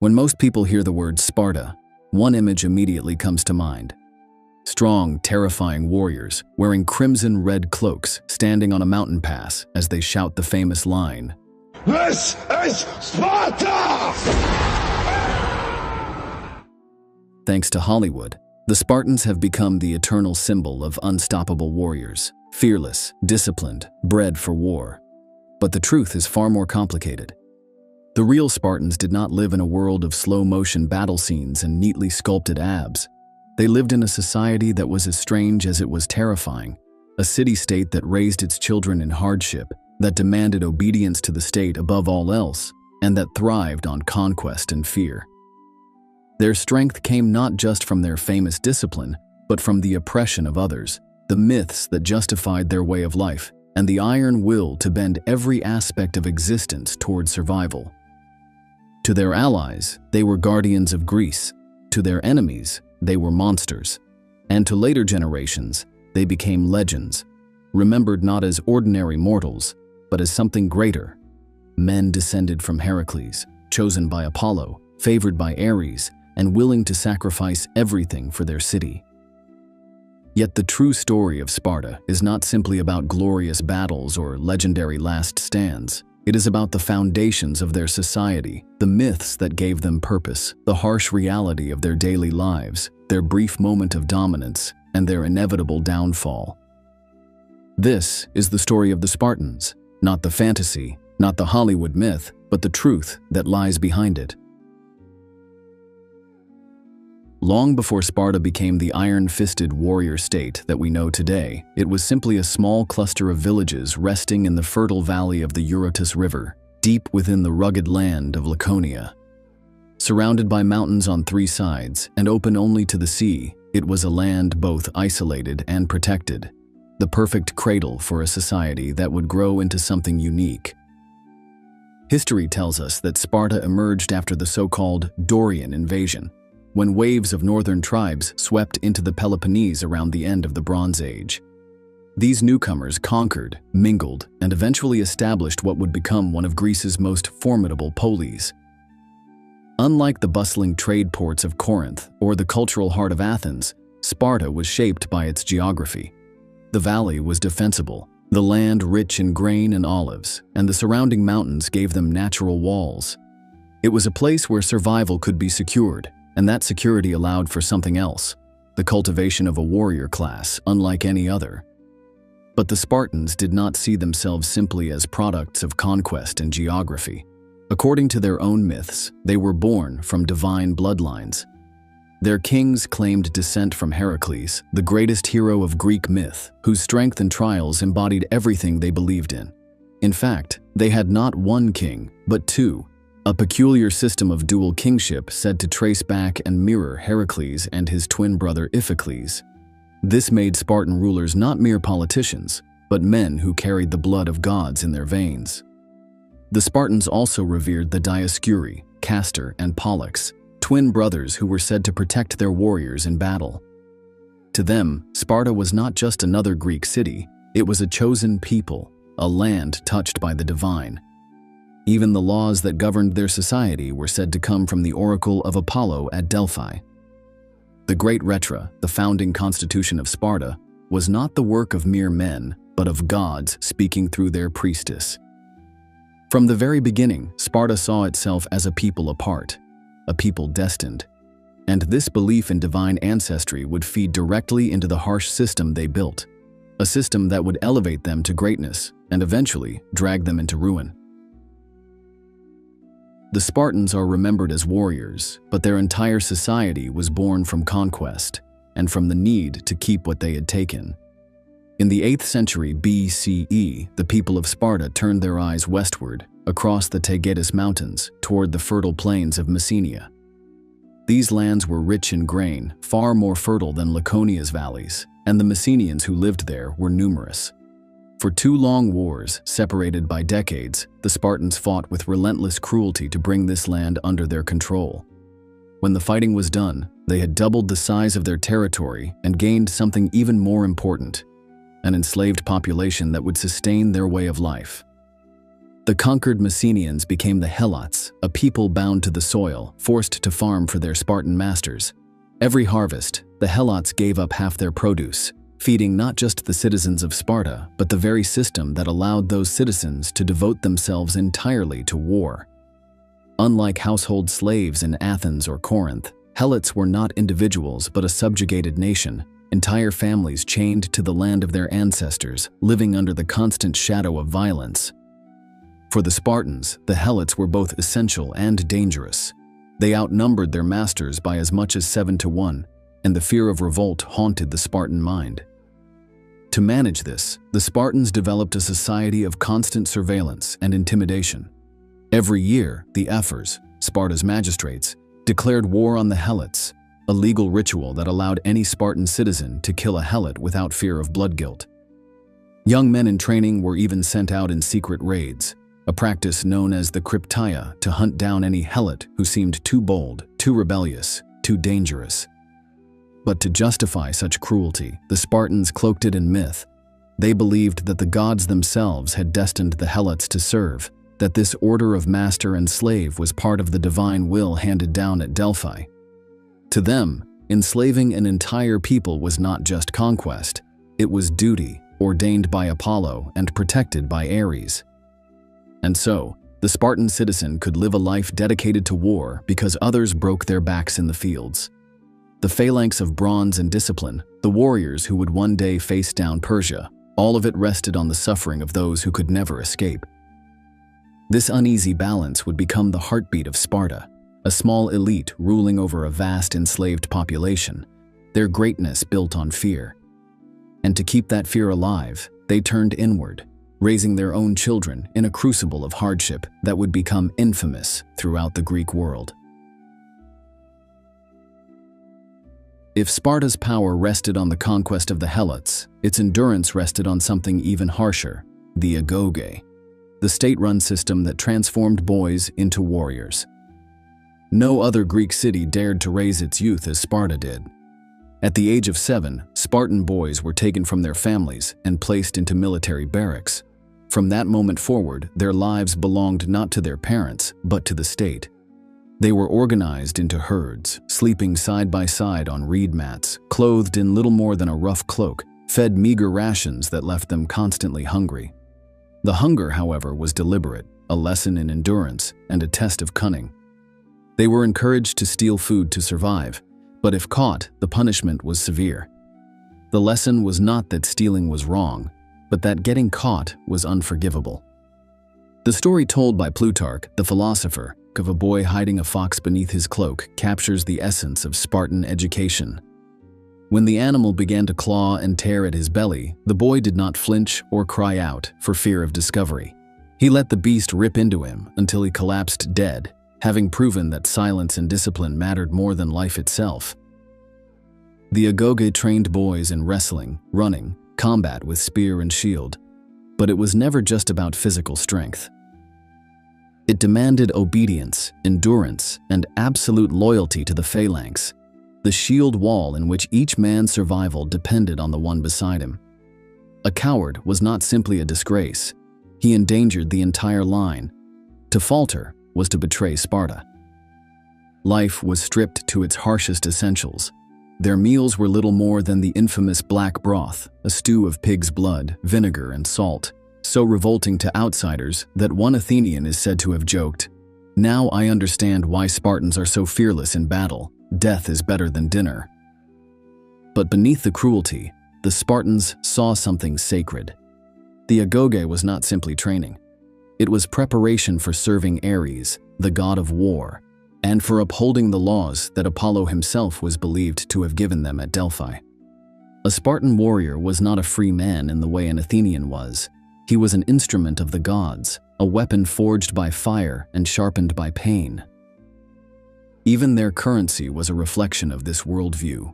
When most people hear the word Sparta, one image immediately comes to mind. Strong, terrifying warriors wearing crimson-red cloaks standing on a mountain pass as they shout the famous line, "This is Sparta!" Thanks to Hollywood, the Spartans have become the eternal symbol of unstoppable warriors, fearless, disciplined, bred for war. But the truth is far more complicated. The real Spartans did not live in a world of slow-motion battle scenes and neatly sculpted abs. They lived in a society that was as strange as it was terrifying, a city-state that raised its children in hardship, that demanded obedience to the state above all else, and that thrived on conquest and fear. Their strength came not just from their famous discipline, but from the oppression of others, the myths that justified their way of life, and the iron will to bend every aspect of existence toward survival. To their allies, they were guardians of Greece. To their enemies, they were monsters. And to later generations, they became legends, remembered not as ordinary mortals, but as something greater. Men descended from Heracles, chosen by Apollo, favored by Ares, and willing to sacrifice everything for their city. Yet the true story of Sparta is not simply about glorious battles or legendary last stands. It is about the foundations of their society, the myths that gave them purpose, the harsh reality of their daily lives, their brief moment of dominance, and their inevitable downfall. This is the story of the Spartans, not the fantasy, not the Hollywood myth, but the truth that lies behind it. Long before Sparta became the iron-fisted warrior state that we know today, it was simply a small cluster of villages resting in the fertile valley of the Eurotas River, deep within the rugged land of Laconia. Surrounded by mountains on three sides and open only to the sea, it was a land both isolated and protected, the perfect cradle for a society that would grow into something unique. History tells us that Sparta emerged after the so-called Dorian invasion, when waves of northern tribes swept into the Peloponnese around the end of the Bronze Age. These newcomers conquered, mingled, and eventually established what would become one of Greece's most formidable polis. Unlike the bustling trade ports of Corinth or the cultural heart of Athens, Sparta was shaped by its geography. The valley was defensible, the land rich in grain and olives, and the surrounding mountains gave them natural walls. It was a place where survival could be secured, and that security allowed for something else, the cultivation of a warrior class unlike any other. But the Spartans did not see themselves simply as products of conquest and geography. According to their own myths, they were born from divine bloodlines. Their kings claimed descent from Heracles, the greatest hero of Greek myth, whose strength and trials embodied everything they believed in. In fact, they had not one king, but two, a peculiar system of dual kingship said to trace back and mirror Heracles and his twin brother Iphicles. This made Spartan rulers not mere politicians, but men who carried the blood of gods in their veins. The Spartans also revered the Dioscuri, Castor, and Pollux, twin brothers who were said to protect their warriors in battle. To them, Sparta was not just another Greek city, it was a chosen people, a land touched by the divine. Even the laws that governed their society were said to come from the oracle of Apollo at Delphi. The Great Retra, the founding constitution of Sparta, was not the work of mere men, but of gods speaking through their priestess. From the very beginning, Sparta saw itself as a people apart, a people destined. And this belief in divine ancestry would feed directly into the harsh system they built, a system that would elevate them to greatness and eventually drag them into ruin. The Spartans are remembered as warriors, but their entire society was born from conquest and from the need to keep what they had taken. In the 8th century BCE, the people of Sparta turned their eyes westward, across the Taygetus Mountains, toward the fertile plains of Messenia. These lands were rich in grain, far more fertile than Laconia's valleys, and the Messenians who lived there were numerous. For 2 long wars, separated by decades, the Spartans fought with relentless cruelty to bring this land under their control. When the fighting was done, they had doubled the size of their territory and gained something even more important, an enslaved population that would sustain their way of life. The conquered Messenians became the Helots, a people bound to the soil, forced to farm for their Spartan masters. Every harvest, the Helots gave up half their produce, feeding not just the citizens of Sparta, but the very system that allowed those citizens to devote themselves entirely to war. Unlike household slaves in Athens or Corinth, Helots were not individuals but a subjugated nation, entire families chained to the land of their ancestors, living under the constant shadow of violence. For the Spartans, the Helots were both essential and dangerous. They outnumbered their masters by as much as 7-1, and the fear of revolt haunted the Spartan mind. To manage this, the Spartans developed a society of constant surveillance and intimidation. Every year, the ephors, Sparta's magistrates, declared war on the Helots, a legal ritual that allowed any Spartan citizen to kill a Helot without fear of blood guilt. Young men in training were even sent out in secret raids, a practice known as the krypteia, to hunt down any Helot who seemed too bold, too rebellious, too dangerous. But to justify such cruelty, the Spartans cloaked it in myth. They believed that the gods themselves had destined the Helots to serve, that this order of master and slave was part of the divine will handed down at Delphi. To them, enslaving an entire people was not just conquest, it was duty, ordained by Apollo and protected by Ares. And so, the Spartan citizen could live a life dedicated to war because others broke their backs in the fields. The phalanx of bronze and discipline, the warriors who would one day face down Persia, all of it rested on the suffering of those who could never escape. This uneasy balance would become the heartbeat of Sparta, a small elite ruling over a vast enslaved population, their greatness built on fear. And to keep that fear alive, they turned inward, raising their own children in a crucible of hardship that would become infamous throughout the Greek world. If Sparta's power rested on the conquest of the Helots, its endurance rested on something even harsher, the Agoge, the state-run system that transformed boys into warriors. No other Greek city dared to raise its youth as Sparta did. At the age of 7, Spartan boys were taken from their families and placed into military barracks. From that moment forward, their lives belonged not to their parents, but to the state. They were organized into herds, sleeping side by side on reed mats, clothed in little more than a rough cloak, fed meager rations that left them constantly hungry. The hunger, however, was deliberate, a lesson in endurance and a test of cunning. They were encouraged to steal food to survive, but if caught, the punishment was severe. The lesson was not that stealing was wrong, but that getting caught was unforgivable. The story told by Plutarch, the philosopher, of a boy hiding a fox beneath his cloak captures the essence of Spartan education. When the animal began to claw and tear at his belly, the boy did not flinch or cry out for fear of discovery. He let the beast rip into him until he collapsed dead, having proven that silence and discipline mattered more than life itself. The Agoge trained boys in wrestling, running, combat with spear and shield, but it was never just about physical strength. It demanded obedience, endurance, and absolute loyalty to the phalanx, the shield wall in which each man's survival depended on the one beside him. A coward was not simply a disgrace. He endangered the entire line. To falter was to betray Sparta. Life was stripped to its harshest essentials. Their meals were little more than the infamous black broth, a stew of pig's blood, vinegar, and salt, so revolting to outsiders that one Athenian is said to have joked, "Now I understand why Spartans are so fearless in battle. Death is better than dinner." But beneath the cruelty, the Spartans saw something sacred. The Agoge was not simply training. It was preparation for serving Ares, the god of war, and for upholding the laws that Apollo himself was believed to have given them at Delphi. A Spartan warrior was not a free man in the way an Athenian was. He was an instrument of the gods, a weapon forged by fire and sharpened by pain. Even their currency was a reflection of this worldview.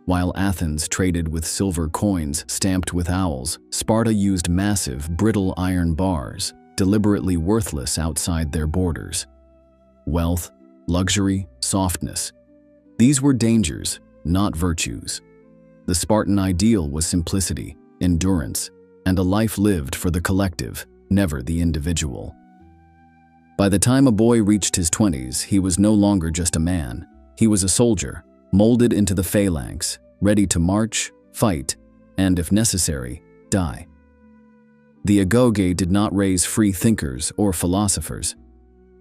While Athens traded with silver coins stamped with owls, Sparta used massive, brittle iron bars, deliberately worthless outside their borders. Wealth, luxury, softness. These were dangers, not virtues. The Spartan ideal was simplicity, endurance, and a life lived for the collective, never the individual. By the time a boy reached his 20s, he was no longer just a man. He was a soldier, molded into the phalanx, ready to march, fight, and, if necessary, die. The Agoge did not raise free thinkers or philosophers.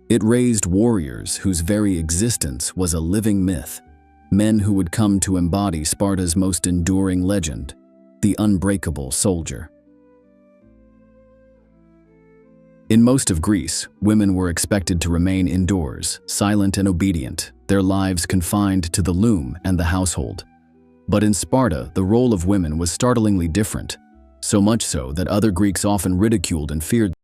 It raised warriors whose very existence was a living myth, men who would come to embody Sparta's most enduring legend, the unbreakable soldier. In most of Greece, women were expected to remain indoors, silent and obedient, their lives confined to the loom and the household. But in Sparta, the role of women was startlingly different, so much so that other Greeks often ridiculed and feared